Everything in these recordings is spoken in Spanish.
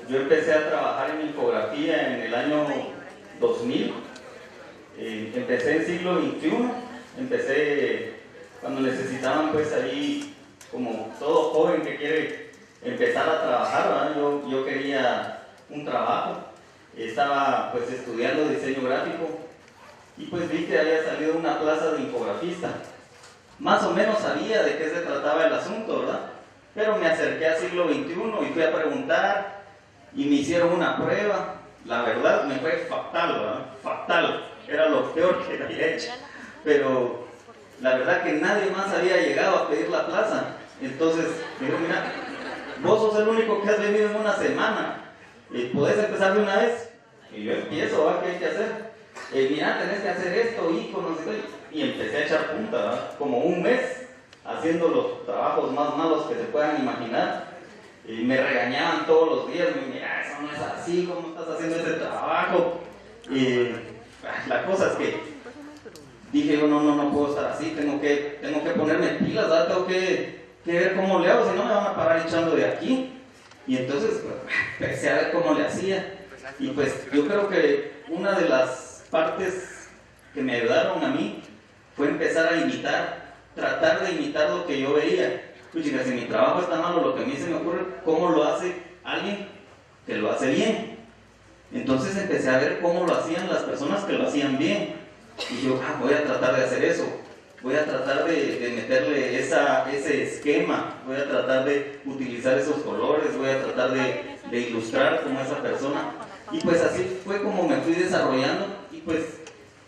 Yo empecé a trabajar en infografía en el año 2000. Empecé en siglo XXI, empecé cuando necesitaban pues ahí, como todo joven que quiere empezar a trabajar, ¿verdad? Yo quería un trabajo, estaba pues estudiando diseño gráfico y pues vi que había salido una plaza de infografista. Más o menos sabía de qué se trataba el asunto, ¿verdad? Pero me acerqué a siglo XXI y fui a preguntar y me hicieron una prueba. La verdad me fue fatal, ¿verdad? Fatal. Era lo peor que había hecho. Pero la verdad que nadie más había llegado a pedir la plaza. Entonces, digo, mira, vos sos el único que has venido en una semana. ¿Podés empezar de una vez? Y yo empiezo, ¿verdad? ¿Qué hay que hacer? Mira, tenés que hacer esto, iconos y empecé a echar punta, ¿verdad? Como un mes haciendo los trabajos más malos que se puedan imaginar. Me regañaban todos los días, me decían, mira, eso no es así, ¿cómo estás haciendo ese trabajo? La cosa es que dije, yo no puedo estar así, tengo que ponerme pilas, ¿verdad? Tengo que ver cómo le hago, si no me van a parar echando de aquí. Y entonces pues, empecé a ver cómo le hacía. Y pues yo creo que una de las partes que me ayudaron a mí fue empezar a imitar, tratar de imitar lo que yo veía. Pues chicas, si mi trabajo está malo, lo que a mí se me ocurre, ¿cómo lo hace alguien que lo hace bien? Entonces empecé a ver cómo lo hacían las personas que lo hacían bien. Y yo, voy a tratar de hacer eso. Voy a tratar de meterle ese esquema. Voy a tratar de utilizar esos colores. Voy a tratar de ilustrar como esa persona. Y pues así fue como me fui desarrollando. Y pues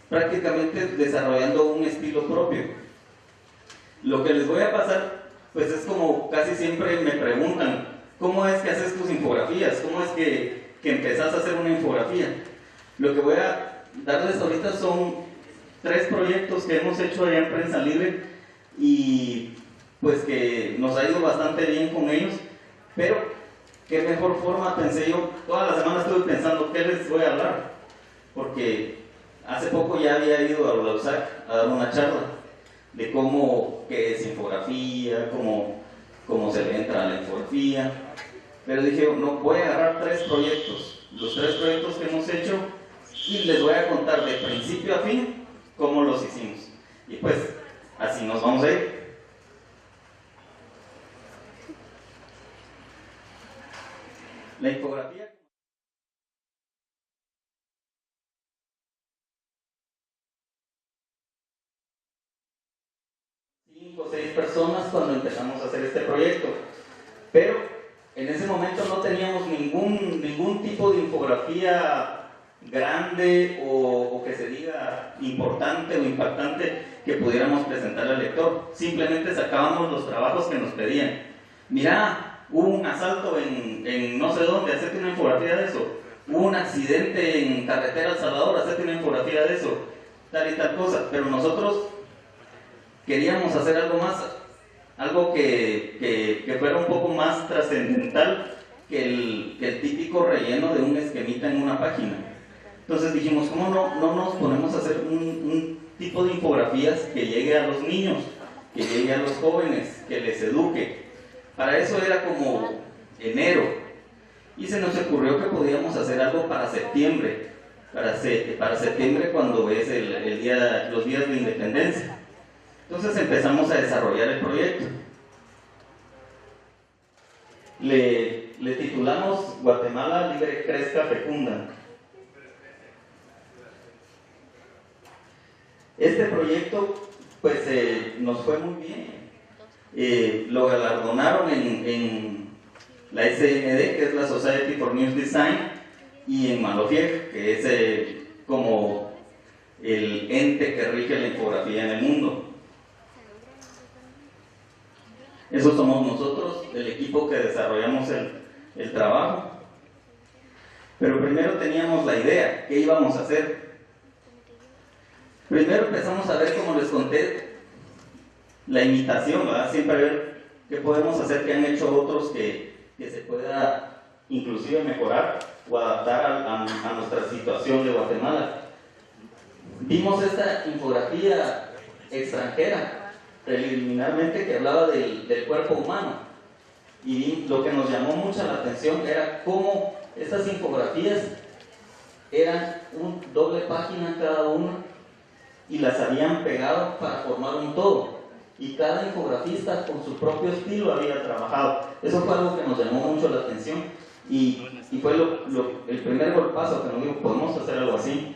prácticamente desarrollando un estilo propio. Lo que les voy a pasar, pues es como casi siempre me preguntan, ¿cómo es que haces tus infografías? ¿Cómo es que empezás a hacer una infografía? Lo que voy a darles ahorita son 3 proyectos que hemos hecho allá en Prensa Libre y pues que nos ha ido bastante bien con ellos, pero qué mejor forma, pensé yo, toda la semana estuve pensando qué les voy a hablar, porque hace poco ya había ido a la USAC a dar una charla de qué es infografía, cómo se le entra a la infografía, pero dije, no, voy a agarrar 3 proyectos, los 3 proyectos que hemos hecho y les voy a contar de principio a fin cómo los hicimos. Y pues, así nos vamos a ir. La infografía. 5 o 6 personas cuando empezamos a hacer este proyecto. Pero en ese momento no teníamos ningún tipo de infografía grande o que se diga importante o impactante que pudiéramos presentarle al lector. Simplemente sacábamos los trabajos que nos pedían. Mira, hubo un asalto en no sé dónde, hacete una infografía de eso. Hubo un accidente en carretera El Salvador, hacete una infografía de eso. Tal y tal cosa. Pero nosotros queríamos hacer algo más, algo que fuera un poco más trascendental que el típico relleno de un esquemita en una página. Entonces dijimos, ¿cómo no nos ponemos a hacer un tipo de infografías que llegue a los niños, que llegue a los jóvenes, que les eduque? Para eso era como enero. Y se nos ocurrió que podíamos hacer algo para septiembre, para septiembre cuando ves los días de independencia. Entonces empezamos a desarrollar el proyecto. Le titulamos Guatemala Libre, Crezca, Fecunda. Este proyecto pues nos fue muy bien. Lo galardonaron en la SND, que es la Society for News Design, y en Malofieg, que es como el ente que rige la infografía en el mundo. Esos somos nosotros, el equipo que desarrollamos el trabajo. Pero primero teníamos la idea, ¿qué íbamos a hacer? Primero empezamos a ver, como les conté, la imitación, ¿verdad? Siempre ver qué podemos hacer que han hecho otros que se pueda inclusive mejorar o adaptar a nuestra situación de Guatemala. Vimos esta infografía extranjera, preliminarmente, que hablaba del cuerpo humano. y lo que nos llamó mucho la atención era cómo estas infografías eran un doble página cada una y las habían pegado para formar un todo, y cada infografista con su propio estilo había trabajado. Eso fue algo que nos llamó mucho la atención y fue el primer golpazo que nos dijo, podemos hacer algo así.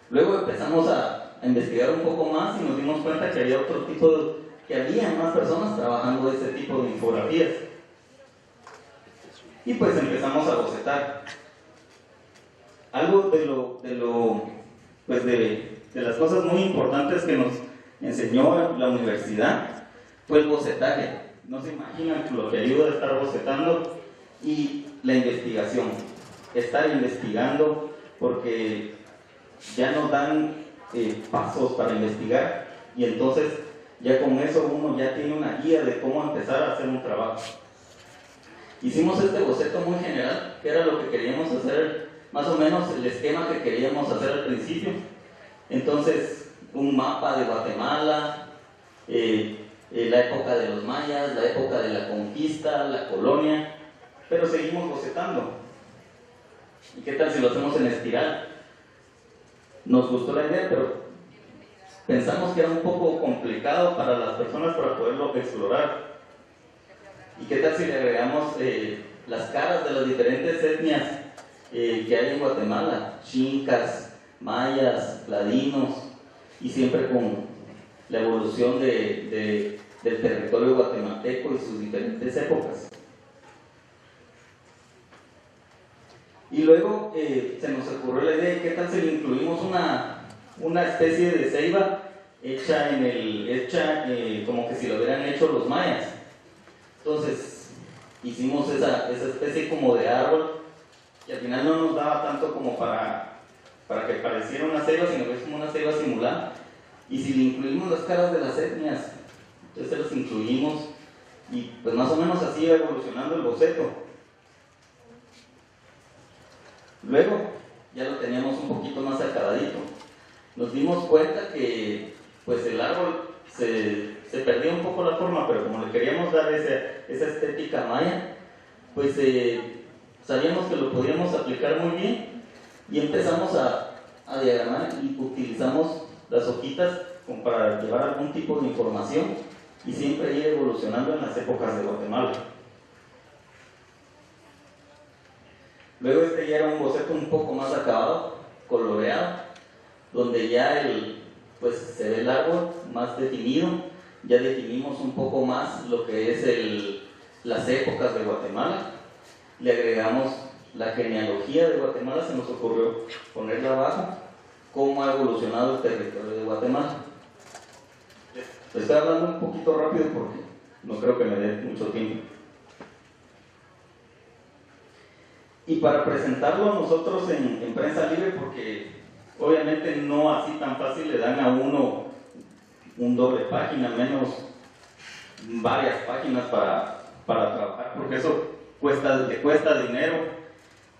Luego empezamos a investigar un poco más y nos dimos cuenta que había otro tipo que había más personas trabajando de ese tipo de infografías, y pues empezamos a bocetar. Algo de las cosas muy importantes que nos enseñó la universidad fue el bocetaje. No se imaginan lo que ayuda a estar bocetando, y la investigación, estar investigando, porque ya nos dan pasos para investigar, y entonces ya con eso uno ya tiene una guía de cómo empezar a hacer un trabajo. Hicimos este boceto muy general, que era lo que queríamos hacer, más o menos el esquema que queríamos hacer al principio. Entonces, un mapa de Guatemala, la época de los mayas, la época de la conquista, la colonia, pero seguimos bocetando. ¿Y qué tal si lo hacemos en espiral? Nos gustó la idea, pero pensamos que era un poco complicado para las personas para poderlo explorar. ¿Y qué tal si le agregamos las caras de las diferentes etnias que hay en Guatemala? Chincas, mayas, ladinos, y siempre con la evolución del territorio guatemalteco y sus diferentes épocas. Y luego se nos ocurrió la idea de qué tal si le incluimos una especie de ceiba hecha como que si lo hubieran hecho los mayas. Entonces hicimos esa especie como de árbol, que al final no nos daba tanto como para que pareciera una ceiba, sino que es como una ceiba simulada. Y si le incluimos las caras de las etnias, entonces las incluimos, y pues más o menos así iba evolucionando el boceto. Luego ya lo teníamos un poquito más acabadito. Nos dimos cuenta que pues el árbol se perdía un poco la forma, pero como le queríamos dar esa estética maya, pues sabíamos que lo podíamos aplicar muy bien, y empezamos a diagramar y utilizamos las hojitas como para llevar algún tipo de información y siempre ir evolucionando en las épocas de Guatemala. Luego ya era un boceto un poco más acabado, coloreado, donde ya pues se ve el árbol más definido. Ya definimos un poco más lo que es las épocas de Guatemala. Le agregamos la genealogía de Guatemala, se nos ocurrió ponerla abajo, cómo ha evolucionado el territorio de Guatemala. Estoy hablando un poquito rápido porque no creo que me dé mucho tiempo. Y para presentarlo nosotros en Prensa Libre, porque obviamente no así tan fácil le dan a uno un doble página, menos varias páginas para trabajar, porque eso le cuesta dinero,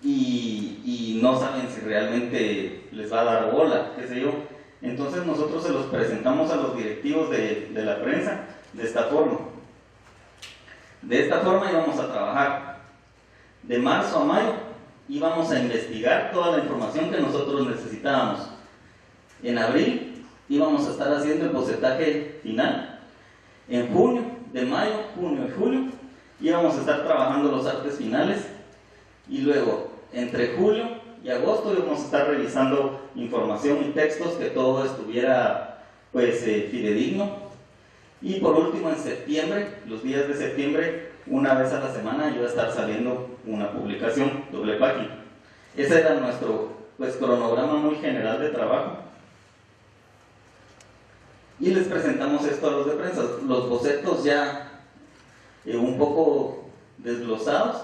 y no saben si realmente les va a dar bola, qué sé yo. Entonces nosotros se los presentamos a los directivos de la prensa de esta forma. De esta forma íbamos a trabajar. De marzo a mayo íbamos a investigar toda la información que nosotros necesitábamos. En abril íbamos a estar haciendo el bocetaje final. En junio, de mayo, junio y julio, íbamos a estar trabajando los artes finales, y luego entre julio y agosto íbamos a estar revisando información y textos, que todo estuviera pues fidedigno. Y por último, en septiembre, los días de septiembre, una vez a la semana iba a estar saliendo una publicación doble página. Ese era nuestro pues cronograma muy general de trabajo. Y les presentamos esto a los de prensa, los bocetos ya un poco desglosados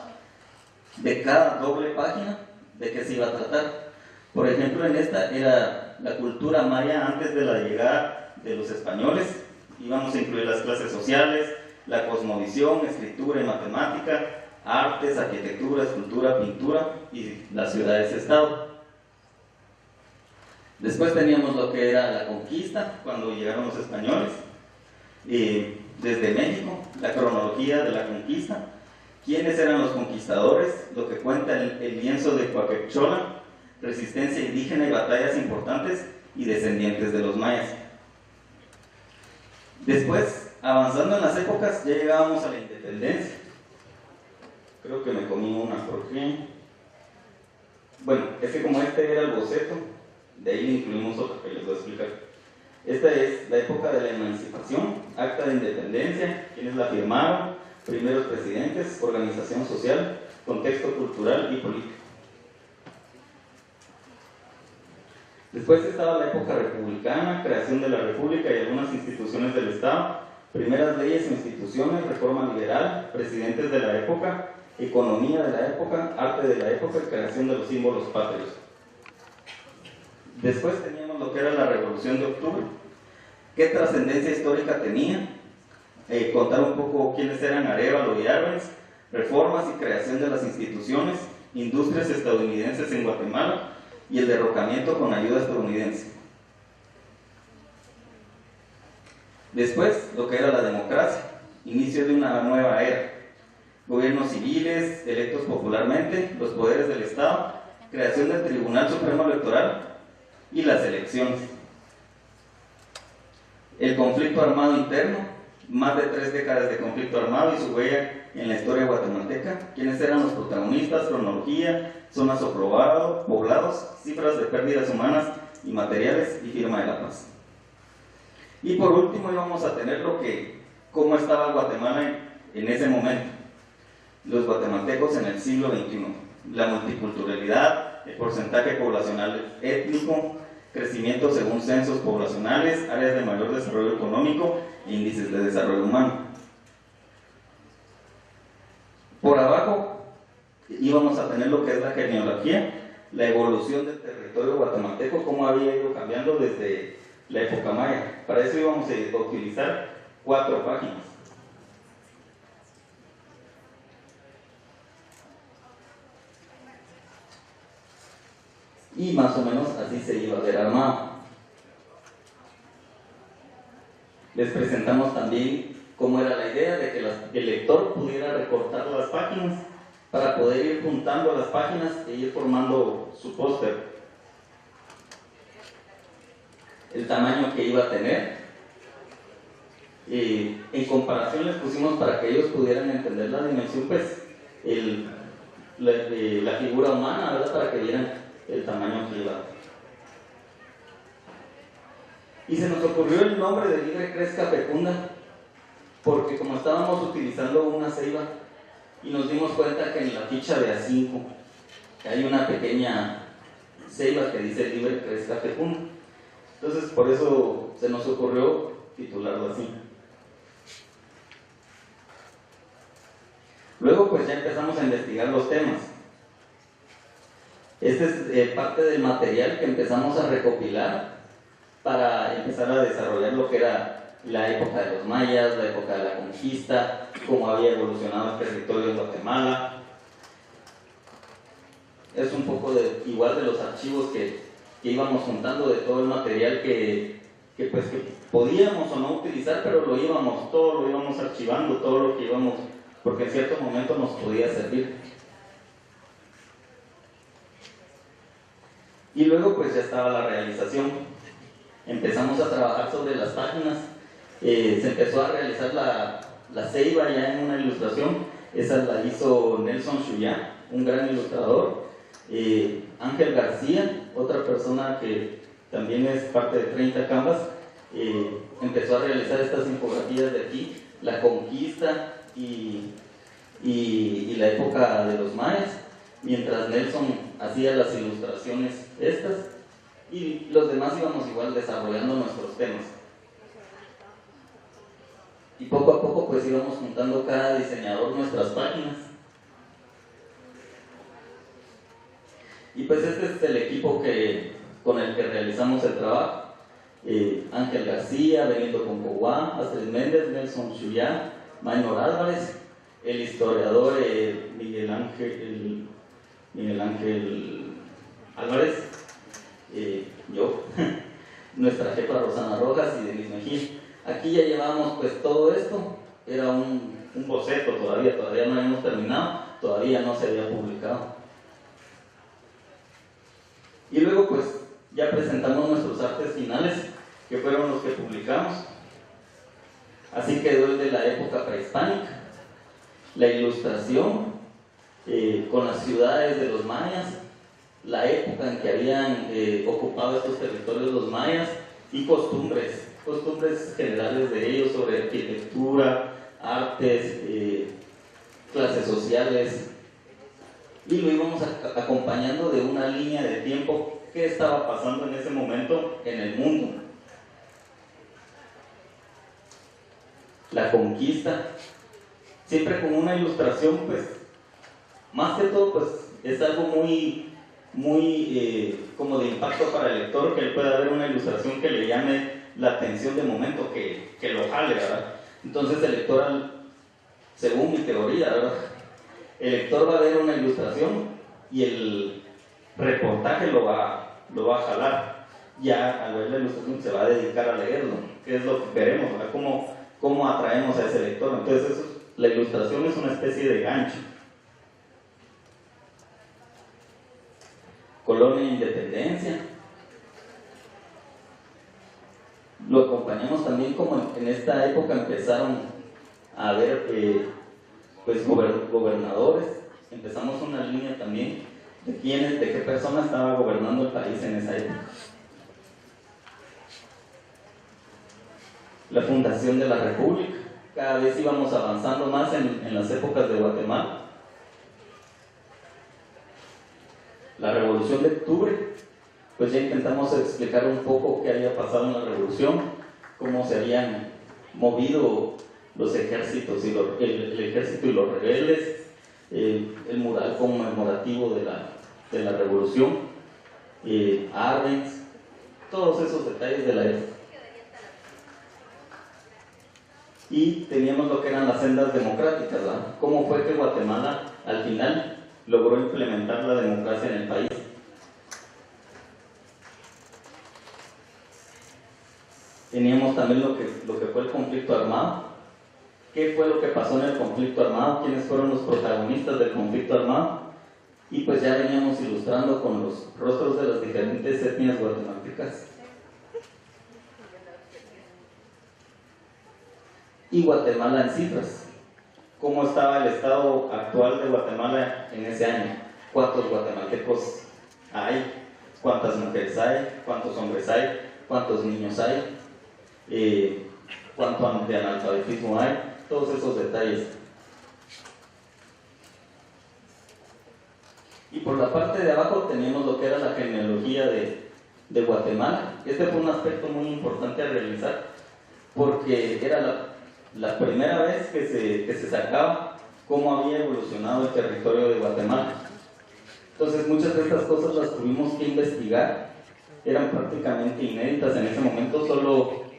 de cada doble página, de qué se iba a tratar. Por ejemplo, en esta era la cultura maya antes de la llegada de los españoles. Íbamos a incluir las clases sociales, la cosmovisión, escritura y matemática, artes, arquitectura, escultura, pintura y las ciudades-estado. Después teníamos lo que era la conquista, cuando llegaron los españoles, desde México, la cronología de la conquista, quiénes eran los conquistadores, lo que cuenta el lienzo de Coaquechola, resistencia indígena y batallas importantes y descendientes de los mayas. Después, avanzando en las épocas, ya llegábamos a la independencia. Creo que me comí una porque... Bueno, es que como este era el boceto, de ahí le incluimos otra que les voy a explicar. Esta es la época de la emancipación, acta de independencia, quienes la firmaron, primeros presidentes, organización social, contexto cultural y político. Después estaba la época republicana, creación de la república y algunas instituciones del Estado, primeras leyes e instituciones, reforma liberal, presidentes de la época, economía de la época, arte de la época y creación de los símbolos patrios. Después teníamos lo que era la Revolución de Octubre, qué trascendencia histórica tenía, contar un poco quiénes eran Arévalo y Arbenz, reformas y creación de las instituciones, industrias estadounidenses en Guatemala y el derrocamiento con ayuda estadounidense. Después, lo que era la democracia, inicio de una nueva era, gobiernos civiles, electos popularmente, los poderes del Estado, creación del Tribunal Supremo Electoral y las elecciones. El conflicto armado interno, más de 3 décadas de conflicto armado y su huella en la historia guatemalteca, quiénes eran los protagonistas, cronología, zonas o poblados, cifras de pérdidas humanas y materiales y firma de la paz. Y por último íbamos a tener cómo estaba Guatemala en ese momento, los guatemaltecos en el siglo XXI, la multiculturalidad, el porcentaje poblacional étnico, crecimiento según censos poblacionales, áreas de mayor desarrollo económico e índices de desarrollo humano. Por abajo íbamos a tener lo que es la genealogía, la evolución del territorio guatemalteco, cómo había ido cambiando desde la época maya. Para eso íbamos a utilizar 4 páginas. Y más o menos así se iba a ver armado. Les presentamos también cómo era la idea de que el lector pudiera recortar las páginas para poder ir juntando las páginas e ir formando su póster. El tamaño que iba a tener. En comparación les pusimos para que ellos pudieran entender la dimensión, pues, la figura humana, ¿verdad? Para que vieran el tamaño que iba. Y se nos ocurrió el nombre de Libre Crezca Fecunda, porque como estábamos utilizando una ceiba y nos dimos cuenta que en la ficha de A5 hay una pequeña ceiba que dice Libre Crezca Fecunda. Entonces por eso se nos ocurrió titularlo así. Luego pues ya empezamos a investigar los temas. Este es parte del material que empezamos a recopilar para empezar a desarrollar lo que era la época de los mayas, la época de la conquista, cómo había evolucionado el territorio de Guatemala. Es un poco igual de los archivos que íbamos juntando, de todo el material que podíamos o no utilizar, pero todo lo íbamos archivando, todo lo que íbamos, porque en cierto momento nos podía servir. Y luego pues ya estaba la realización. Empezamos a trabajar sobre las páginas, se empezó a realizar la ceiba ya en una ilustración. Esa la hizo Nelson Chuyá, un gran ilustrador. Ángel García, otra persona que también es parte de 30 Canvas, empezó a realizar estas infografías de aquí, la conquista y la época de los mayas, mientras Nelson hacía las ilustraciones estas, y los demás íbamos igual desarrollando nuestros temas. Y poco a poco pues íbamos juntando cada diseñador nuestras páginas. Y pues este es el equipo con el que realizamos el trabajo. Ángel García, Benito Concoguá, Astrid Méndez, Nelson Chuyá, Maynor Álvarez, el historiador Miguel Ángel Álvarez, yo, nuestra jefa Rosana Rojas y Denise Mejía. Aquí aquí ya llevamos pues todo esto, era un boceto todavía no habíamos terminado, todavía no se había publicado. Y luego pues ya presentamos nuestros artes finales, que fueron los que publicamos. Así quedó el de la época prehispánica, la ilustración con las ciudades de los mayas, la época en que habían ocupado estos territorios los mayas y costumbres generales de ellos sobre arquitectura, artes, clases sociales, y lo íbamos acompañando de una línea de tiempo que estaba pasando en ese momento en el mundo. La conquista, siempre con una ilustración, pues, más que todo, pues, es algo muy como de impacto para el lector, que él pueda ver una ilustración que le llame la atención de momento, que lo jale, ¿verdad? Entonces el lector, según mi teoría, ¿verdad?, el lector va a ver una ilustración y el reportaje lo va a jalar. Ya al ver la ilustración se va a dedicar a leerlo, que es lo que queremos, ¿verdad? Cómo atraemos a ese lector. Entonces la ilustración es una especie de gancho. Colonia e Independencia. Lo acompañamos también como en esta época empezaron a haber pues gobernadores. Empezamos una línea también de qué persona estaba gobernando el país en esa época. La fundación de la República, cada vez íbamos avanzando más en las épocas de Guatemala. La Revolución de Octubre, pues ya intentamos explicar un poco qué había pasado en la Revolución, cómo se habían movido los ejércitos y el ejército y los rebeldes, el mural conmemorativo de la Revolución, Arbenz, todos esos detalles de la época. Y teníamos lo que eran las sendas democráticas, ¿verdad? Cómo fue que Guatemala al final logró implementar la democracia en el país. Teníamos también lo que fue el conflicto armado. ¿Qué fue lo que pasó en el conflicto armado? ¿Quiénes fueron los protagonistas del conflicto armado? Y pues ya veníamos ilustrando con los rostros de las diferentes etnias guatemaltecas. Y Guatemala en cifras. ¿Cómo estaba el estado actual de Guatemala en ese año? ¿Cuántos guatemaltecos hay? ¿Cuántas mujeres hay? ¿Cuántos hombres hay? ¿Cuántos niños hay? ¿Cuánto de analfabetismo hay? Todos esos detalles. Y por la parte de abajo teníamos lo que era la genealogía de Guatemala. Este fue un aspecto muy importante a realizar, porque era la primera vez que se sacaba cómo había evolucionado el territorio de Guatemala. Entonces muchas de estas cosas las tuvimos que investigar, eran prácticamente inéditas en ese momento. Solo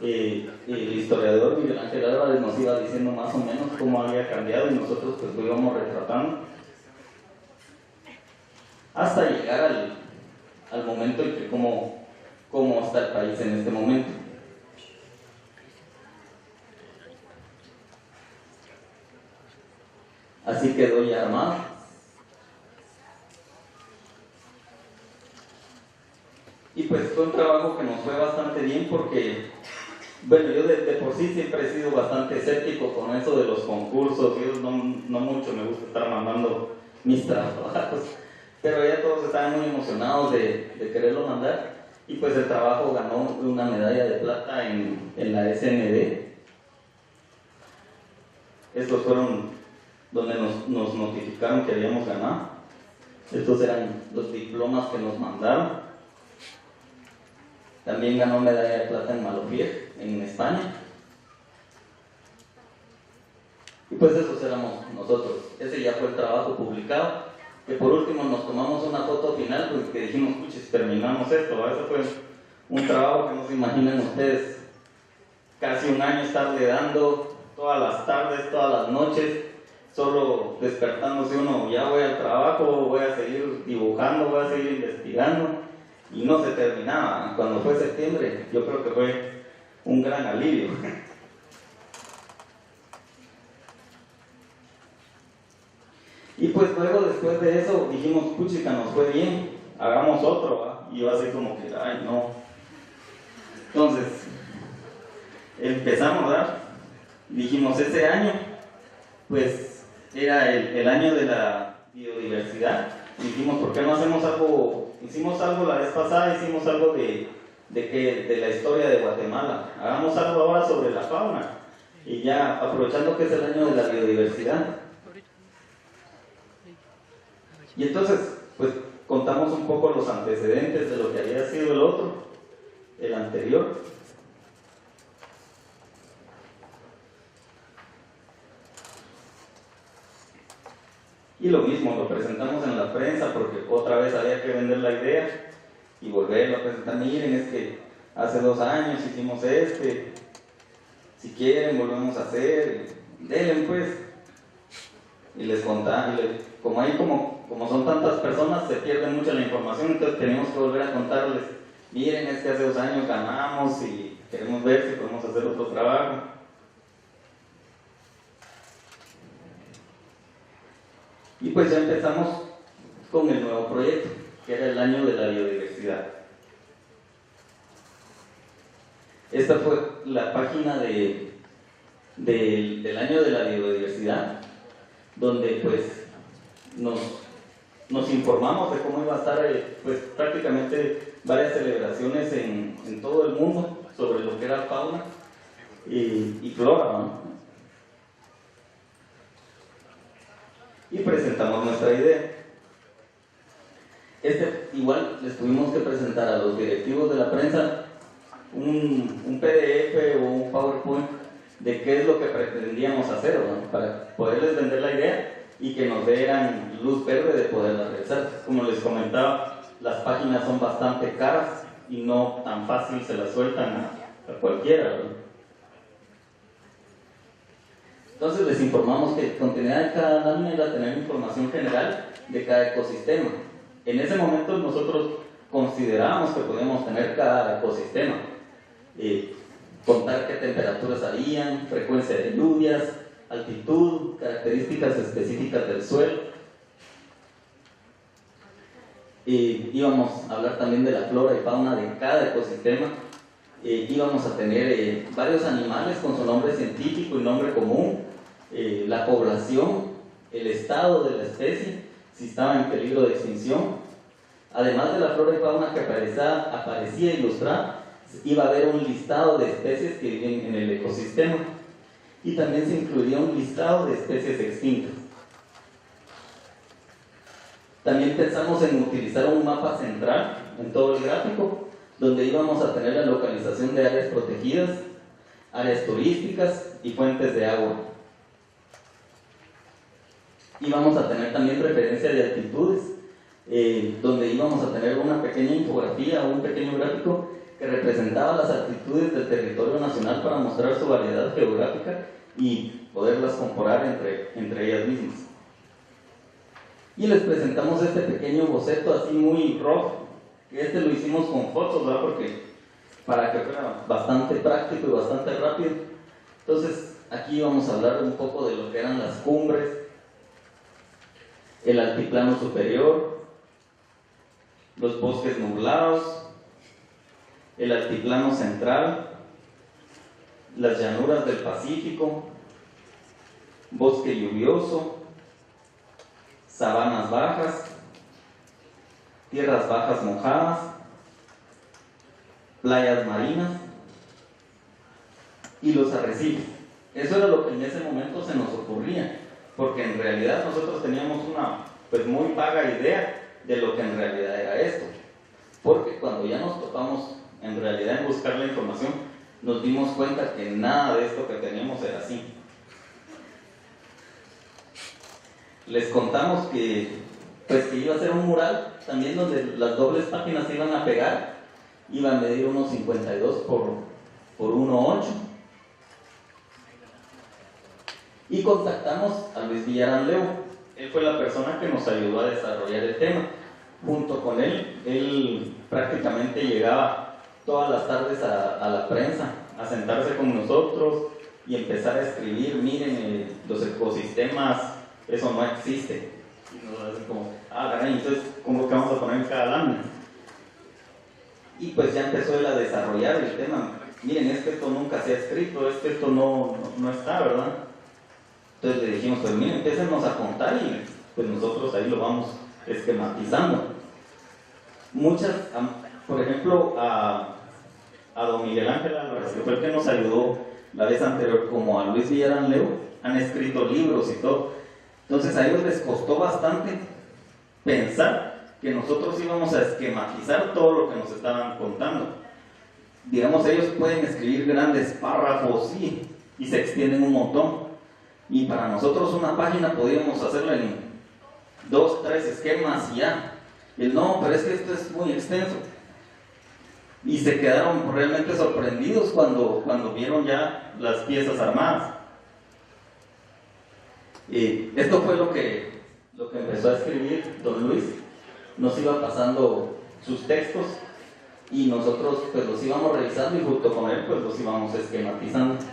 el historiador Miguel Ángel Álvarez nos iba diciendo más o menos cómo había cambiado, y nosotros pues lo íbamos retratando hasta llegar al momento en que cómo está el país en este momento. Así quedó ya armado. Y pues fue un trabajo que nos fue bastante bien, porque, bueno, yo de por sí siempre he sido bastante escéptico con eso de los concursos. Yo no mucho me gusta estar mandando mis trabajos, pero ya todos estaban muy emocionados de quererlo mandar, y pues el trabajo ganó una medalla de plata en la SND. Estos fueron donde nos notificaron que habíamos ganado. Estos eran los diplomas que nos mandaron. También ganó medalla de plata en Malofier, en España. Y pues esos éramos nosotros. Ese ya fue el trabajo publicado, que por último nos tomamos una foto final, pues que dijimos, puches, terminamos esto. Ese fue un trabajo que no se imaginan ustedes. Casi un año estarle dando, todas las tardes, todas las noches, solo despertándose uno, ya voy al trabajo, voy a seguir dibujando, voy a seguir investigando, y no se terminaba. Cuando fue septiembre, yo creo que fue un gran alivio. Y pues luego, después de eso, dijimos, puchica, nos fue bien, hagamos otro, ¿va? Y yo así como que, ay, no. Entonces, empezamos, ¿verdad? Dijimos, ese año, pues, era el año de la biodiversidad. Dijimos, ¿por qué no hacemos algo? Hicimos algo la vez pasada, hicimos algo de la historia de Guatemala. Hagamos algo ahora sobre la fauna. Y ya, aprovechando que es el año de la biodiversidad. Y entonces, pues, contamos un poco los antecedentes de lo que había sido el otro, el anterior. Y lo mismo, lo presentamos en la prensa porque otra vez había que vender la idea y volverlo a presentar. Miren, es que hace 2 años hicimos si quieren volvemos a hacer, denle pues. Y les contamos, como son tantas personas, se pierde mucha la información, entonces tenemos que volver a contarles, miren, es que hace 2 años ganamos y queremos ver si podemos hacer otro trabajo. Y pues ya empezamos con el nuevo proyecto, que era el año de la biodiversidad. Esta fue la página del año de la biodiversidad, donde pues nos informamos de cómo iba a estar pues prácticamente varias celebraciones en todo el mundo sobre lo que era fauna y flora, ¿no? Y presentamos nuestra idea. Igual les tuvimos que presentar a los directivos de la prensa un PDF o un PowerPoint de qué es lo que pretendíamos hacer, ¿no? Para poderles vender la idea y que nos dieran luz verde de poderla realizar. Como les comentaba, las páginas son bastante caras y no tan fácil se las sueltan a cualquiera, ¿no? Entonces les informamos que el contenido de cada lámina iba a tener información general de cada ecosistema. En ese momento nosotros considerábamos que podíamos tener cada ecosistema, contar qué temperaturas habían, frecuencia de lluvias, altitud, características específicas del suelo. Íbamos a hablar también de la flora y fauna de cada ecosistema. Íbamos a tener varios animales con su nombre científico y nombre común, la población, el estado de la especie, si estaba en peligro de extinción. Además de la flora y fauna que aparecía ilustrada, iba a haber un listado de especies que viven en el ecosistema y también se incluiría un listado de especies extintas. También pensamos en utilizar un mapa central en todo el gráfico, donde íbamos a tener la localización de áreas protegidas, áreas turísticas y fuentes de agua. Íbamos a tener también referencia de altitudes, donde íbamos a tener una pequeña infografía o un pequeño gráfico que representaba las altitudes del territorio nacional para mostrar su variedad geográfica y poderlas comparar entre ellas mismas. Y les presentamos este pequeño boceto así muy rojo, que lo hicimos con fotos, ¿verdad? Porque para que fuera bastante práctico y bastante rápido. Entonces aquí vamos a hablar un poco de lo que eran las cumbres, el altiplano superior, los bosques nublados, el altiplano central, las llanuras del Pacífico, bosque lluvioso, sabanas bajas, tierras bajas mojadas, playas marinas y los arrecifes. Eso era lo que en ese momento se nos ocurría, porque en realidad nosotros teníamos una pues muy vaga idea de lo que en realidad era esto, porque cuando ya nos topamos en realidad en buscar la información, nos dimos cuenta que nada de esto que teníamos era así. Les contamos que iba a ser un mural también donde las dobles páginas se iban a pegar, iba a medir unos 52 por 1,8, y contactamos a Luis Villarán Leo. Él fue la persona que nos ayudó a desarrollar el tema. Junto con él prácticamente llegaba todas las tardes a la prensa a sentarse con nosotros y empezar a escribir, miren, los ecosistemas, eso no existe. Y nos hacen como, caray, entonces, ¿cómo que vamos a poner en cada lámina? Y pues ya empezó él a desarrollar el tema. Miren, es que esto nunca se ha escrito, es que esto no está, ¿verdad? Entonces le dijimos, pues miren, empécenos a contar y pues nosotros ahí lo vamos esquematizando. Por ejemplo, a don Miguel Ángel Álvarez, que fue el que nos ayudó la vez anterior, como a Luis Villarán Leo, han escrito libros y todo. Entonces a ellos les costó bastante pensar que nosotros íbamos a esquematizar todo lo que nos estaban contando. Digamos, ellos pueden escribir grandes párrafos y se extienden un montón. Y para nosotros una página podíamos hacerla en 2, 3 esquemas y ya. Y no, pero es que esto es muy extenso. Y se quedaron realmente sorprendidos cuando vieron ya las piezas armadas. Esto fue lo que empezó a escribir don Luis. Nos iba pasando sus textos y nosotros pues los íbamos revisando y junto con él pues los íbamos esquematizando.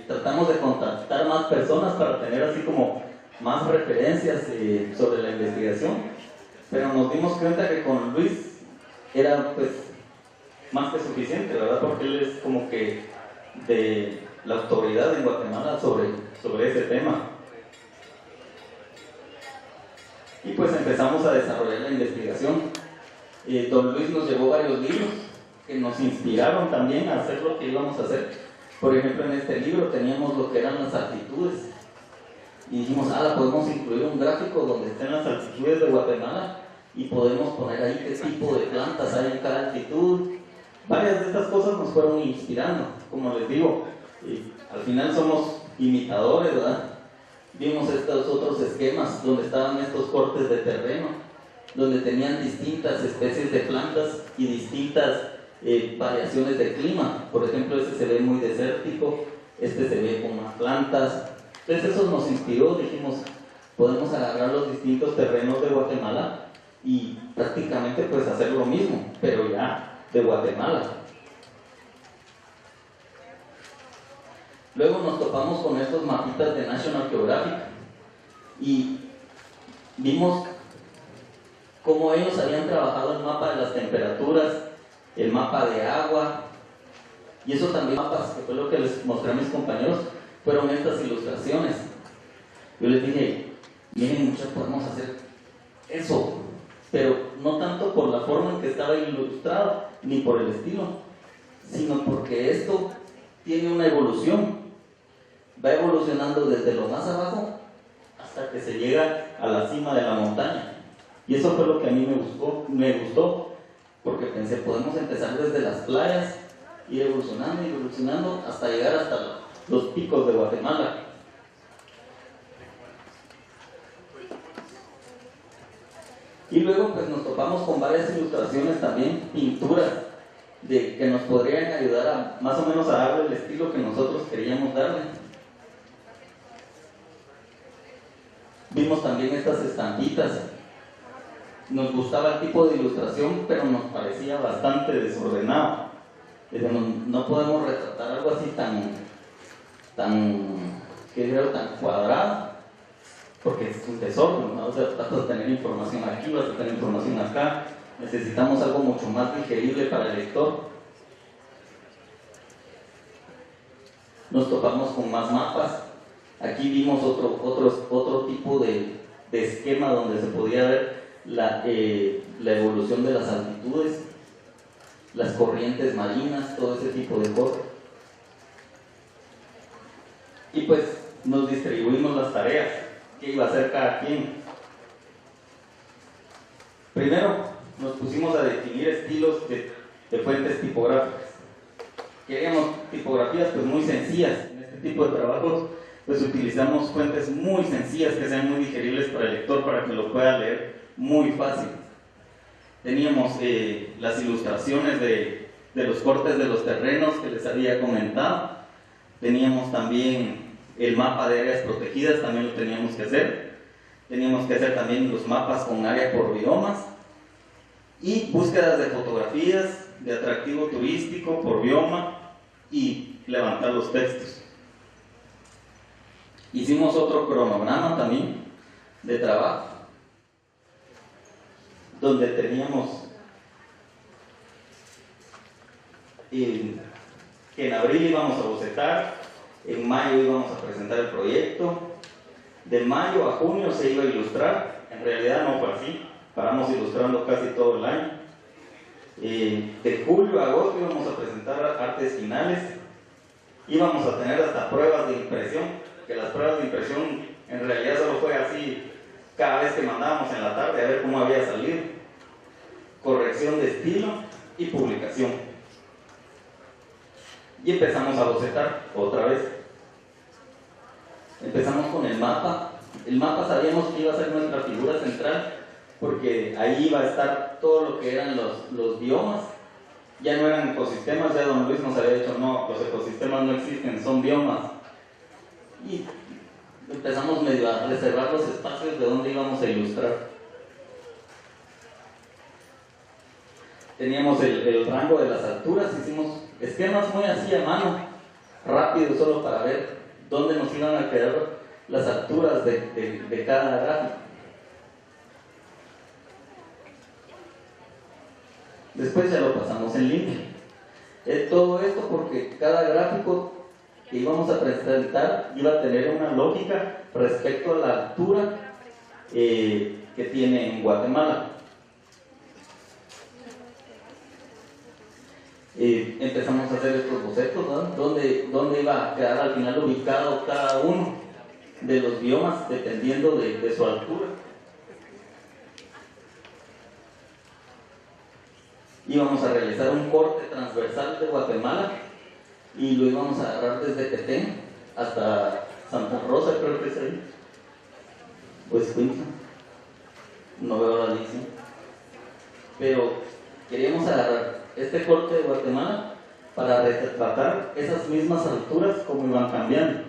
Tratamos de contactar más personas para tener así como más referencias sobre la investigación, pero nos dimos cuenta que con Luis era pues más que suficiente, ¿verdad? Porque él es como que de la autoridad en Guatemala sobre ese tema. Y pues empezamos a desarrollar la investigación. Don Luis nos llevó varios libros que nos inspiraron también a hacer lo que íbamos a hacer. Por ejemplo, en este libro teníamos lo que eran las altitudes. Y dijimos, podemos incluir un gráfico donde estén las altitudes de Guatemala y podemos poner ahí qué tipo de plantas hay en cada altitud. Varias de estas cosas nos fueron inspirando, como les digo. Al final somos imitadores, ¿verdad? Vimos estos otros esquemas donde estaban estos cortes de terreno, donde tenían distintas especies de plantas y distintas variaciones de clima. Por ejemplo, este se ve muy desértico, este se ve con más plantas. Entonces eso nos inspiró, dijimos, podemos agarrar los distintos terrenos de Guatemala y prácticamente pues hacer lo mismo, pero ya de Guatemala. Luego nos topamos con estos mapitas de National Geographic y vimos cómo ellos habían trabajado el mapa de las temperaturas, el mapa de agua, y eso también mapas, que fue lo que les mostré a mis compañeros, fueron estas ilustraciones. Yo les dije, miren muchachos, podemos hacer eso, pero no tanto por la forma en que estaba ilustrado, ni por el estilo, sino porque esto tiene una evolución. Va evolucionando desde lo más abajo hasta que se llega a la cima de la montaña. Y eso fue lo que a mí me gustó, porque pensé, podemos empezar desde las playas, ir evolucionando hasta llegar hasta los picos de Guatemala. Y luego pues nos topamos con varias ilustraciones también, pinturas, que nos podrían ayudar a más o menos a darle el estilo que nosotros queríamos darle. Vimos también estas estampitas. Nos gustaba el tipo de ilustración, pero nos parecía bastante desordenado. No podemos retratar algo así tan cuadrado, porque es un desorden, ¿no? O sea, vas a tener información aquí, vas a tener información acá. Necesitamos algo mucho más digerible para el lector. Nos topamos con más mapas. Aquí vimos otro tipo de esquema donde se podía ver la evolución de las altitudes, las corrientes marinas, todo ese tipo de cosas. Y pues nos distribuimos las tareas, qué iba a hacer cada quien. Primero nos pusimos a definir estilos de fuentes tipográficas. Queríamos tipografías pues muy sencillas. En este tipo de trabajos pues utilizamos fuentes muy sencillas que sean muy digeribles para el lector, para que lo pueda leer muy fácil. Teníamos las ilustraciones de los cortes de los terrenos que les había comentado. Teníamos también el mapa de áreas protegidas, también lo teníamos que hacer. Teníamos que hacer también los mapas con área por biomas y búsquedas de fotografías de atractivo turístico por bioma y levantar los textos. Hicimos otro cronograma también de trabajo, donde teníamos que en abril íbamos a bocetar, en mayo íbamos a presentar el proyecto, de mayo a junio se iba a ilustrar. En realidad no fue así, paramos ilustrando casi todo el año. De julio a agosto íbamos a presentar artes finales, íbamos a tener hasta pruebas de impresión, que las pruebas de impresión en realidad solo fue así cada vez que mandábamos en la tarde a ver cómo había salido, corrección de estilo y publicación. Y empezamos a bocetar otra vez. Empezamos con el mapa. El mapa sabíamos que iba a ser nuestra figura central, porque ahí iba a estar todo lo que eran los biomas. Ya no eran ecosistemas, ya don Luis nos había dicho, no, los ecosistemas no existen, son biomas. Y empezamos medio a reservar los espacios de donde íbamos a ilustrar. Teníamos el rango de las alturas, hicimos esquemas muy así a mano, rápido, solo para ver dónde nos iban a quedar las alturas de cada gráfico. Después ya lo pasamos en limpio. Todo esto porque cada gráfico que íbamos a presentar iba a tener una lógica respecto a la altura que tiene en Guatemala. Empezamos a hacer estos bocetos, ¿no? ¿Dónde iba a quedar al final ubicado cada uno de los biomas dependiendo de su altura. Íbamos a realizar un corte transversal de Guatemala y lo íbamos a agarrar desde Petén hasta Santa Rosa, creo que es ahí, pues Quinta, no veo la dirección, pero queríamos agarrar este corte de Guatemala para retratar esas mismas alturas como iban cambiando.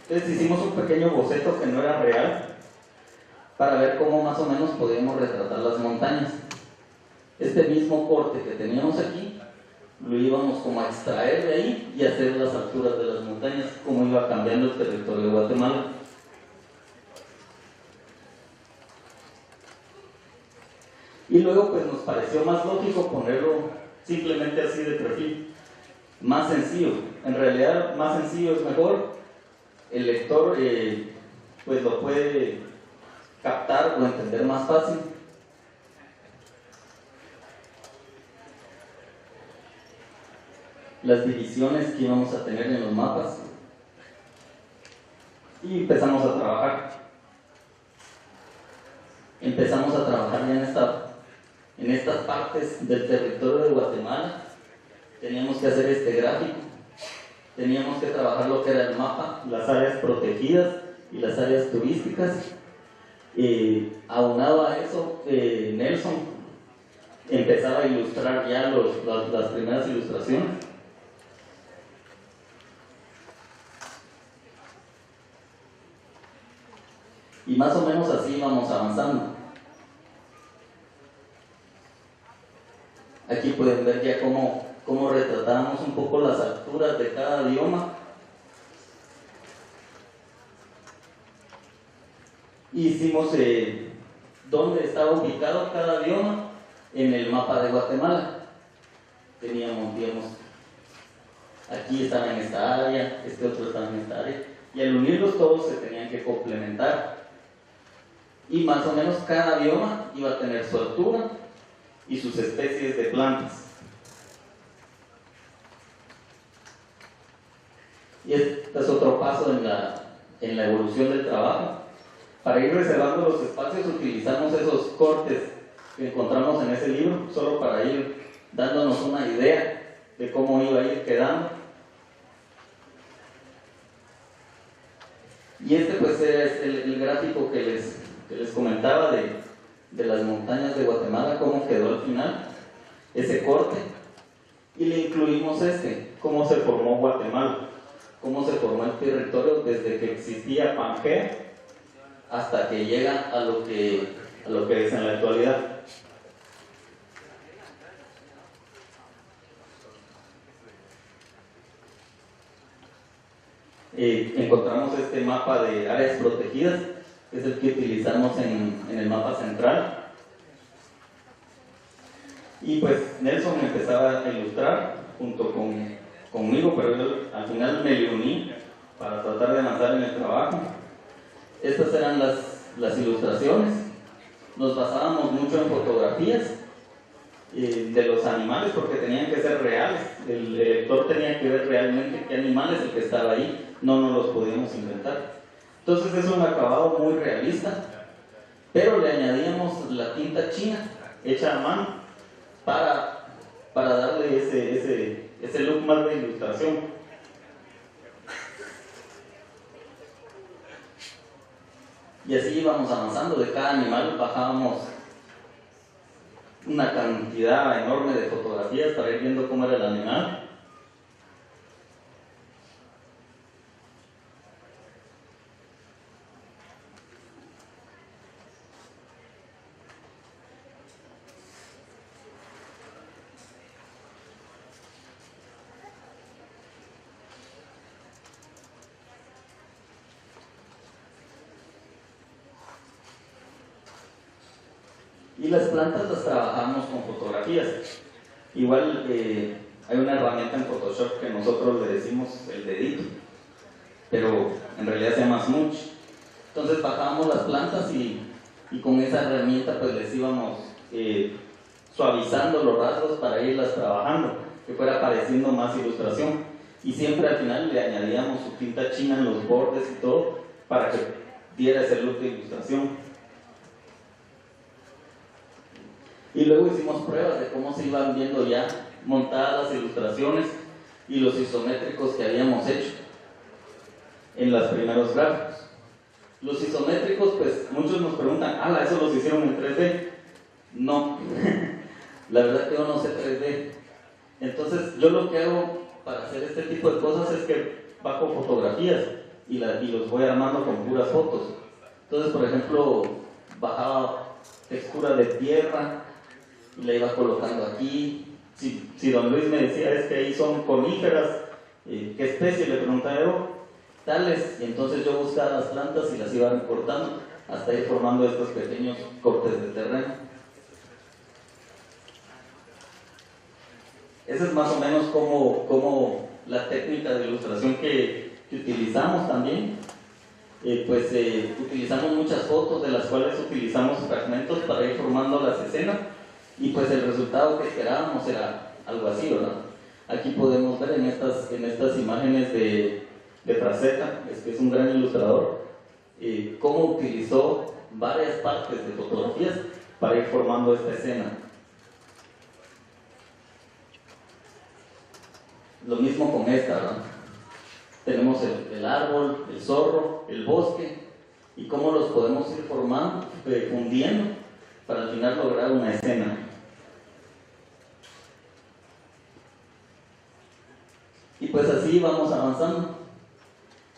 Entonces hicimos un pequeño boceto que no era real para ver cómo más o menos podíamos retratar las montañas. Este mismo corte que teníamos aquí lo íbamos como a extraer de ahí y hacer las alturas de las montañas, cómo iba cambiando el territorio de Guatemala. Y luego pues nos pareció más lógico ponerlo simplemente así de perfil, más sencillo. En realidad más sencillo es mejor, el lector pues lo puede captar o entender más fácil. Las divisiones que íbamos a tener en los mapas y empezamos a trabajar ya en estas partes del territorio de Guatemala. Teníamos que hacer este gráfico, teníamos que trabajar lo que era el mapa, las áreas protegidas y las áreas turísticas. Aunado a eso, Nelson empezaba a ilustrar ya las primeras ilustraciones. Y más o menos así íbamos avanzando. Aquí pueden ver ya cómo retratábamos un poco las alturas de cada bioma. Hicimos dónde estaba ubicado cada bioma en el mapa de Guatemala. Teníamos, digamos, aquí estaba en esta área, este otro estaba en esta área, y al unirlos todos se tenían que complementar. Y más o menos cada bioma iba a tener su altura y sus especies de plantas. Y este es otro paso en la evolución del trabajo. Para ir reservando los espacios utilizamos esos cortes que encontramos en ese libro, solo para ir dándonos una idea de cómo iba a ir quedando. Y este pues es el gráfico que les comentaba de las montañas de Guatemala, cómo quedó al final, ese corte, y le incluimos cómo se formó Guatemala, cómo se formó el territorio desde que existía Pangea hasta que llega a lo que es en la actualidad. encontramos este mapa de áreas protegidas, que es el que utilizamos en el mapa central. Y pues Nelson empezaba a ilustrar junto conmigo, pero yo al final me uní para tratar de avanzar en el trabajo. Estas eran las ilustraciones. Nos basábamos mucho en fotografías de los animales porque tenían que ser reales. El lector tenía que ver realmente qué animal es el que estaba ahí, no nos los podíamos inventar. Entonces es un acabado muy realista, pero le añadíamos la tinta china hecha a mano para darle ese look más de ilustración. Y así íbamos avanzando. De cada animal bajábamos una cantidad enorme de fotografías para ir viendo cómo era el animal. Y las plantas las trabajamos con fotografías. Igual hay una herramienta en Photoshop que nosotros le decimos el dedito, pero en realidad se llama Smudge. Entonces bajábamos las plantas y con esa herramienta pues les íbamos suavizando los rasgos para irlas trabajando, que fuera apareciendo más ilustración. Y siempre al final le añadíamos su tinta china en los bordes y todo para que diera ese look de ilustración. Y luego hicimos pruebas de cómo se iban viendo ya montadas las ilustraciones y los isométricos que habíamos hecho en los primeros gráficos. Los isométricos, pues muchos nos preguntan, ¿eso los hicieron en 3D? No, la verdad que yo no sé 3D. Entonces yo lo que hago para hacer este tipo de cosas es que bajo fotografías y los voy armando con puras fotos. Entonces, por ejemplo, bajaba textura de tierra y la iba colocando aquí. Si don Luis me decía, es que ahí son coníferas, ¿qué especie? Le preguntaba yo, tales, y entonces yo buscaba las plantas y las iba recortando hasta ir formando estos pequeños cortes de terreno. Esa es más o menos como la técnica de ilustración que utilizamos también. Utilizamos muchas fotos de las cuales utilizamos fragmentos para ir formando las escenas. Y pues el resultado que esperábamos era algo así, ¿verdad? Aquí podemos ver en estas imágenes de Frasetta, que es un gran ilustrador, cómo utilizó varias partes de fotografías para ir formando esta escena. Lo mismo con esta, ¿verdad? Tenemos el árbol, el zorro, el bosque, y cómo los podemos ir formando, fundiendo, para al final lograr una escena. Y pues así vamos avanzando.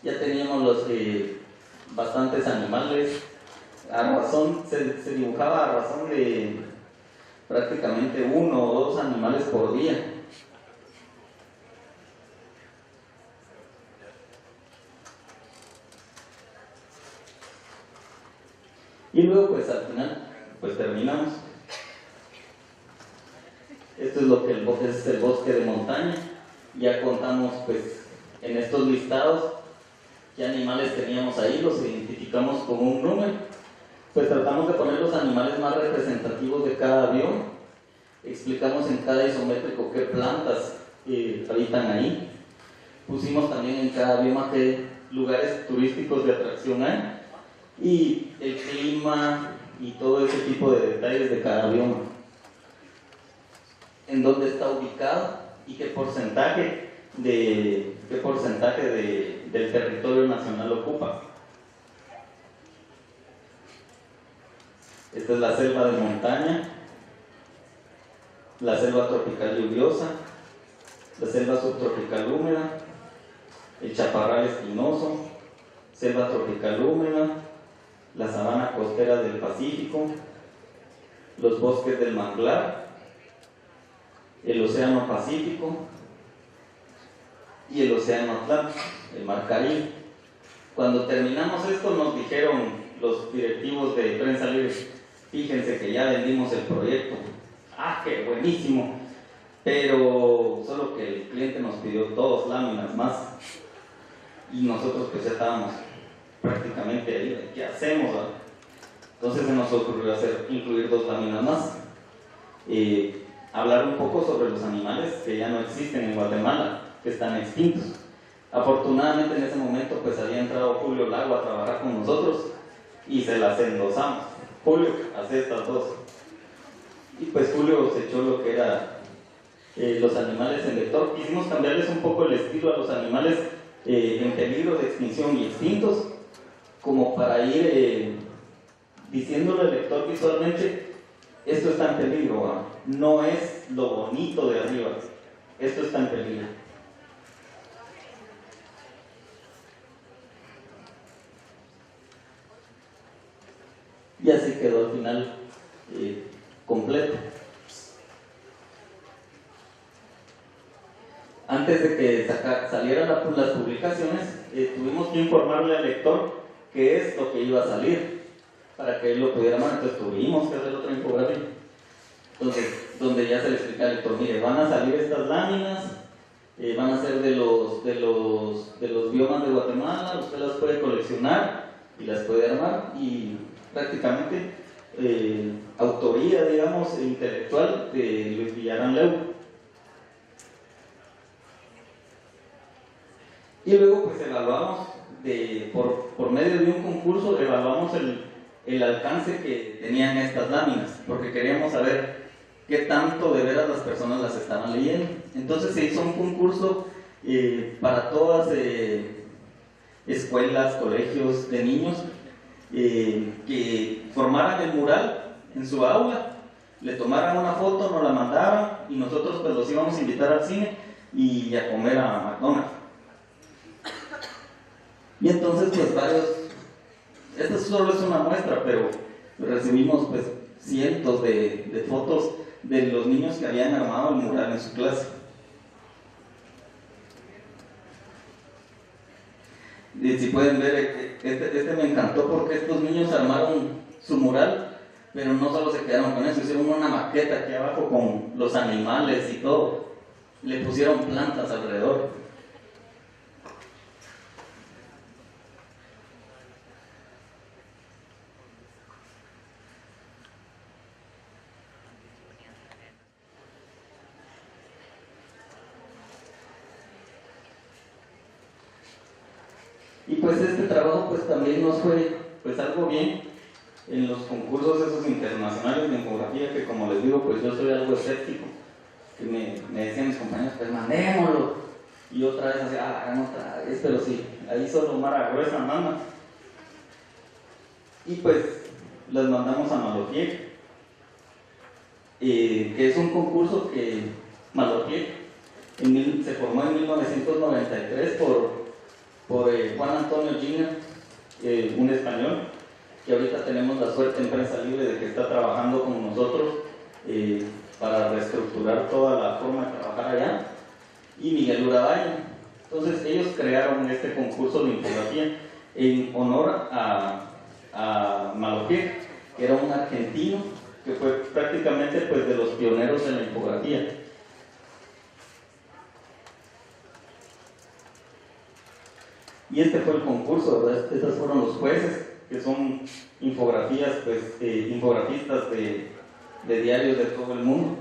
Ya teníamos bastantes animales. Se dibujaba a razón de prácticamente 1 o 2 animales por día. Y luego pues al final pues terminamos. Esto es lo que es el bosque de montaña. Ya contamos pues en estos listados qué animales teníamos ahí, los identificamos con un número. Pues tratamos de poner los animales más representativos de cada bioma. Explicamos en cada isométrico qué plantas habitan ahí. Pusimos también en cada bioma qué lugares turísticos de atracción hay y el clima y todo ese tipo de detalles de cada bioma. En dónde está ubicado y qué porcentaje del territorio nacional ocupa. Esta es la selva de montaña, la selva tropical lluviosa, la selva subtropical húmeda, el chaparral espinoso, selva tropical húmeda, la sabana costera del Pacífico, los bosques del manglar, el océano Pacífico y el océano Atlántico. el Mar Caribe. Cuando terminamos esto nos dijeron los directivos de Prensa Libre, fíjense que ya vendimos el proyecto. ¡Ah, qué buenísimo! Pero solo que el cliente nos pidió 2 láminas más y nosotros pues ya estábamos prácticamente ahí. ¿Qué hacemos? Entonces se nos ocurrió incluir 2 láminas más. Hablar un poco sobre los animales que ya no existen en Guatemala, que están extintos. Afortunadamente en ese momento pues había entrado Julio Lago a trabajar con nosotros y se las endosamos. Julio, hace estas 2. Y pues Julio se echó lo que era los animales en vector. Quisimos cambiarles un poco el estilo a los animales en peligro de extinción y extintos, como para ir diciéndole al lector visualmente: esto está en peligro, ¿va? No es lo bonito de arriba, esto está en peligro. Y así quedó al final completo. Antes de que salieran las publicaciones, tuvimos que informarle al lector qué es lo que iba a salir, para que él lo pudiera amar. Entonces tuvimos que hacer otra infografía, donde ya se le explica al lector: mire, van a salir estas láminas, van a ser de los biomas de Guatemala, usted las puede coleccionar y las puede armar, y prácticamente autoría, digamos, intelectual de Luis Villarán Leu. Y luego pues evaluamos, por medio de un concurso, evaluamos el alcance que tenían estas láminas, porque queríamos saber qué tanto de veras las personas las estaban leyendo. Entonces se hizo un concurso para todas escuelas, colegios de niños, que formaran el mural en su aula, le tomaran una foto, nos la mandaban y nosotros pues los íbamos a invitar al cine y a comer a McDonald's. Y entonces pues esta solo es una muestra, pero recibimos pues cientos de fotos de los niños que habían armado el mural en su clase. Y si pueden ver, este me encantó porque estos niños armaron su mural, pero no solo se quedaron con eso, hicieron una maqueta aquí abajo con los animales y todo, le pusieron plantas alrededor. Y pues este trabajo pues también nos fue pues algo bien en los concursos esos internacionales de infografía, que como les digo pues yo soy algo escéptico, que me decían mis compañeros: pues mandémoslo, y otra vez así, hagan otra vez, pero sí, ahí solo Mara Gruesa manda. Y pues las mandamos a Malopiec, que es un concurso que Malopiec se formó en 1993 por Juan Antonio Gina, un español, que ahorita tenemos la suerte en Prensa Libre de que está trabajando con nosotros para reestructurar toda la forma de trabajar allá, y Miguel Urabaya. Entonces ellos crearon este concurso de infografía en honor a Malopiec, que era un argentino que fue prácticamente pues de los pioneros de la infografía. Y este fue el concurso, ¿verdad? Estos fueron los jueces, que son infografías, pues, infografistas de diarios de todo el mundo.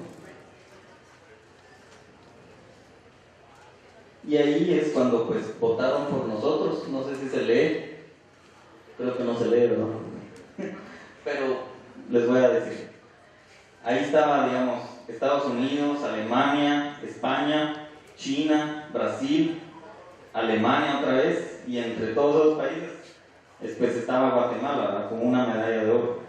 Y ahí es cuando pues votaron por nosotros. No sé si se lee, creo que no se lee, ¿verdad? Pero les voy a decir. Ahí estaba, digamos, Estados Unidos, Alemania, España, China, Brasil, Alemania otra vez, y entre todos los países después estaba Guatemala, ¿verdad?, con una medalla de oro.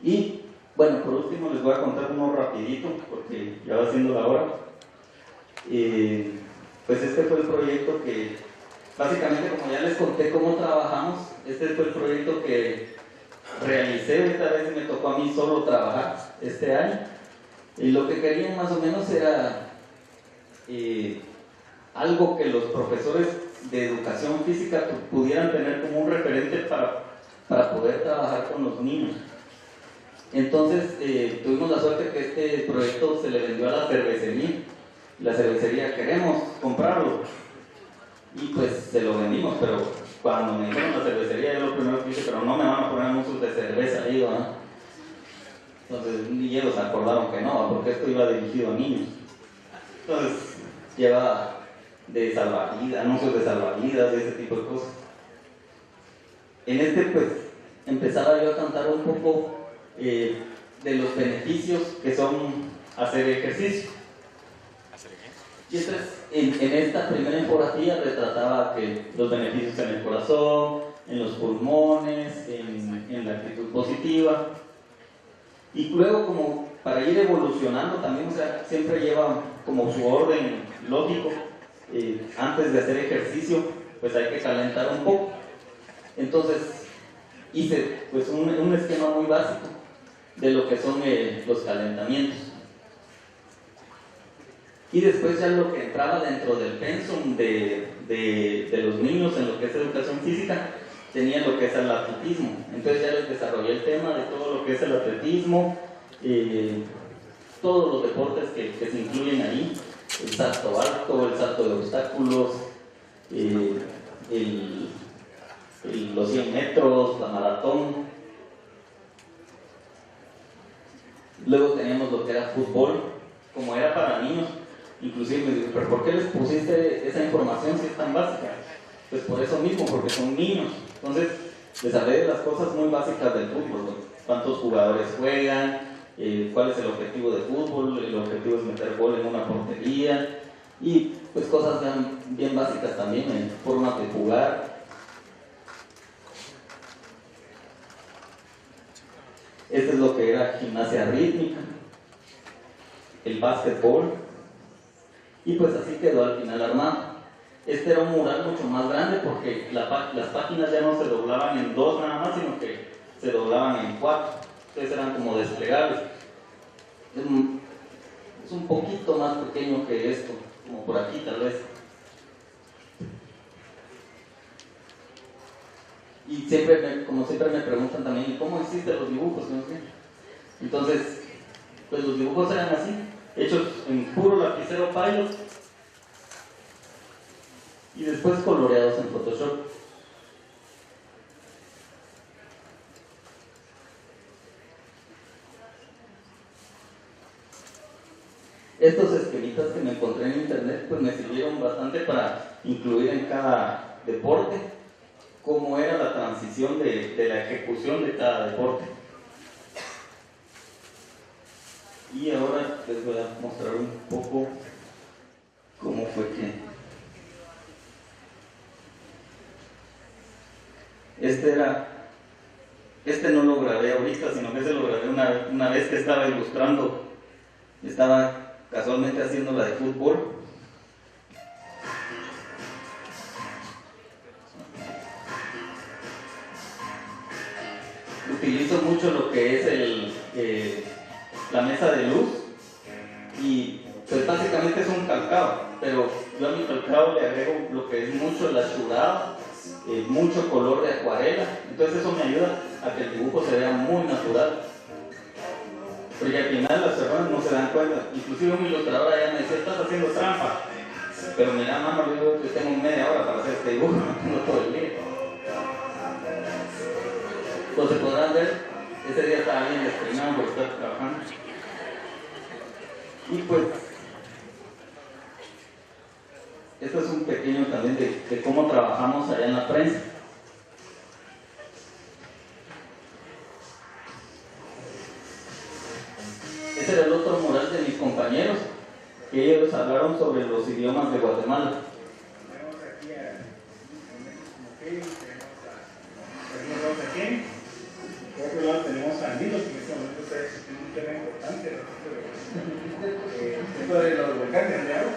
Y bueno, por último les voy a contar uno rapidito porque ya va siendo la hora. Pues este fue el proyecto que básicamente, como ya les conté cómo trabajamos, este fue el proyecto que realicé. Esta vez me tocó a mí solo trabajar este año, y lo que querían más o menos era algo que los profesores de educación física pudieran tener como un referente para poder trabajar con los niños. Entonces tuvimos la suerte que este proyecto se le vendió a la cervecería. La cervecería, queremos comprarlo, y pues se lo vendimos, pero cuando me dijeron la cervecería, yo lo primero que dije, pero no me van a poner anuncios de cerveza ahí, ¿verdad? Entonces ni ellos acordaron que no, porque esto iba dirigido a niños. Entonces lleva de salvavidas, anuncios de salvavidas y ese tipo de cosas. En este pues empezaba yo a cantar un poco de los beneficios que son hacer ejercicio. Y entonces en esta primera infografía retrataba que los beneficios en el corazón, en los pulmones, en la actitud positiva. Y luego, como para ir evolucionando también, o sea, siempre lleva como su orden lógico. Antes de hacer ejercicio, pues hay que calentar un poco. Entonces hice pues un esquema muy básico de lo que son los calentamientos. Y después ya lo que entraba dentro del pensum de los niños en lo que es educación física, tenía lo que es el atletismo. Entonces ya les desarrollé el tema de todo lo que es el atletismo, todos los deportes que se incluyen ahí, el salto alto, el salto de obstáculos, los 100 metros, la maratón. Luego teníamos lo que era fútbol, como era para niños. Inclusive me dijo, ¿pero por qué les pusiste esa información si es tan básica? Pues por eso mismo, porque son niños. Entonces les hablé de las cosas muy básicas del fútbol, ¿no? Cuántos jugadores juegan, cuál es el objetivo de fútbol. El objetivo es meter gol en una portería, y pues cosas bien básicas también, en formas de jugar. Este es lo que era gimnasia rítmica, el básquetbol, y pues así quedó al final armado. Este era un mural mucho más grande porque las páginas ya no se doblaban en 2 nada más, sino que se doblaban en 4. Entonces eran como desplegables. Es un poquito más pequeño que esto, como por aquí tal vez. Y como siempre me preguntan también, ¿cómo hiciste los dibujos? ¿No sé? Entonces, pues los dibujos eran así, hechos en puro lapicero Pilot y después coloreados en Photoshop. Estos esquemitas que me encontré en internet pues me sirvieron bastante para incluir en cada deporte cómo era la transición de la ejecución de cada deporte. Y ahora les voy a mostrar un poco cómo fue que este no lo grabé ahorita, sino que se lo grabé una vez que estaba ilustrando. Estaba casualmente haciendo la de fútbol. Utilizo mucho lo que es la mesa de luz, y pues básicamente es un calcado, pero yo a mi calcado le agrego lo que es mucho el azulado, mucho color de acuarela. Entonces eso me ayuda a que el dibujo se vea muy natural, porque al final las personas no se dan cuenta. Inclusive un ilustrador allá me decía, estás haciendo trampa, pero mira, mamá, yo tengo media hora para hacer este dibujo, no tengo todo el día. Entonces podrán ver, ese día estaba bien despeinado por estar trabajando. Y pues esto es un pequeño también de cómo trabajamos allá en la prensa. Ese era el otro mural de mis compañeros, que ellos hablaron sobre los idiomas de Guatemala. Por otro lado tenemos a Nilos, que en este momento está existiendo un tema importante esto de los volcanes de agua.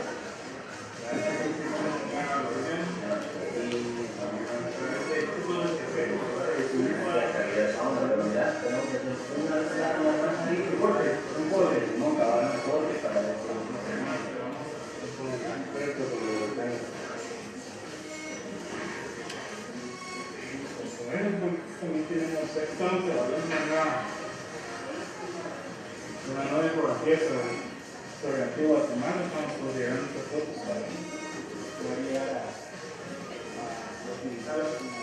Un poco de no acabar mejor para Bueno, pues también tenemos, estamos evaluando una nueva infografía sobre antiguo Guatemala. Estamos considerando estas fotos para poder llegar a utilizarlas como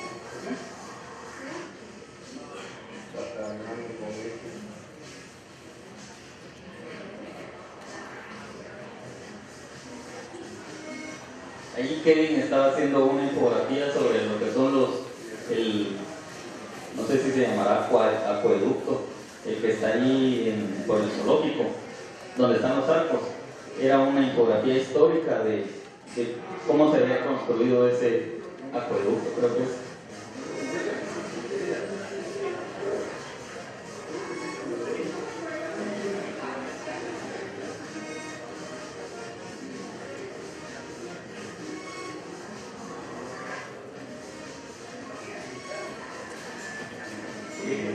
Allí Kevin estaba haciendo una infografía sobre lo que son no sé si se llamará acueducto, el que está ahí por el zoológico, donde están los arcos. Era una infografía histórica de cómo se había construido ese acueducto, creo que es.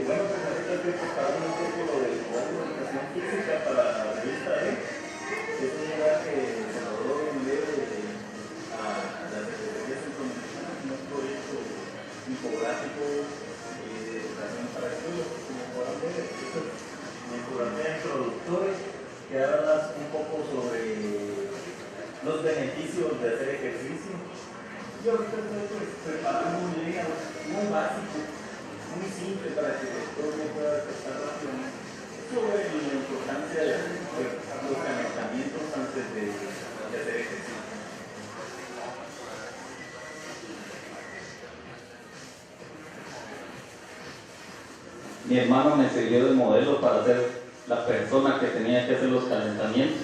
Bueno, pues ahorita estoy preparando un poco lo del lugar de educación física para la revista es un lugar que se logró vender a las secretarías centroamericanas, un proyecto infográfico de educación para estudios, como podrán ver, esta es una infografía introductoria que habla un poco sobre los beneficios de hacer ejercicio. Yo ahorita estoy pues, preparando un layout muy básico, muy simple para que todo el mundo pueda estar rápido sobre la importancia de los calentamientos antes de hacer ejercicio. Mi hermano me sirvió de modelo para ser la persona que tenía que hacer los calentamientos.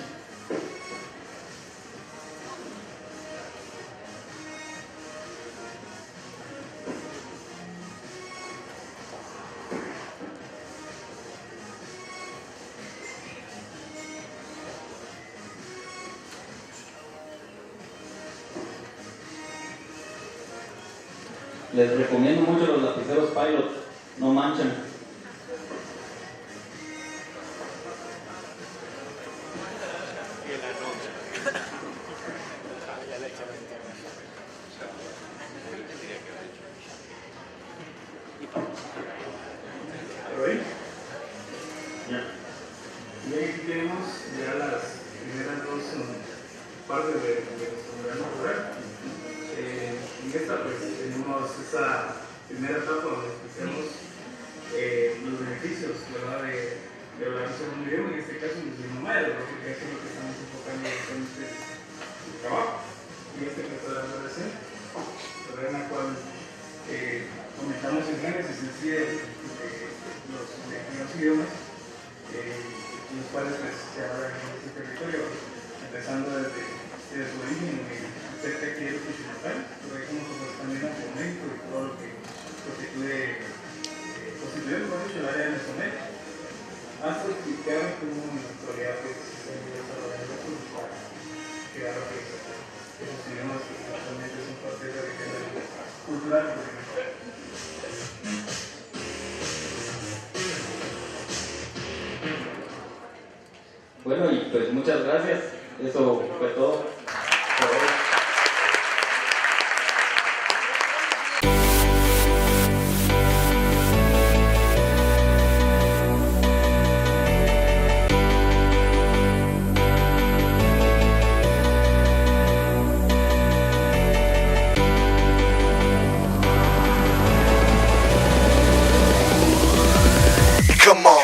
Les recomiendo mucho los lapiceros Pilot, no manchan. Y aquí tenemos ya las primeras dos partes de nuestro gran rural. En esta pues tenemos esa primera etapa donde explicamos los beneficios, ¿verdad? de hablar un segundo idioma, en este caso el idioma maya, porque eso es lo que estamos enfocando en este trabajo. Y este que está dando recién, en la cual comentamos en Génesis en sí los idiomas, los cuales pues, se hablan en este territorio, empezando desde su origen cerca de los Chichimacales, pero ahí como pues, también a México y todo lo que constituye el área de Mesoamérica, hasta explicar cómo en la actualidad pues, se han desarrollado para crear esos idiomas que actualmente son parte de la riqueza cultural. Bueno, y pues muchas gracias. Eso fue todo por hoy. Come on.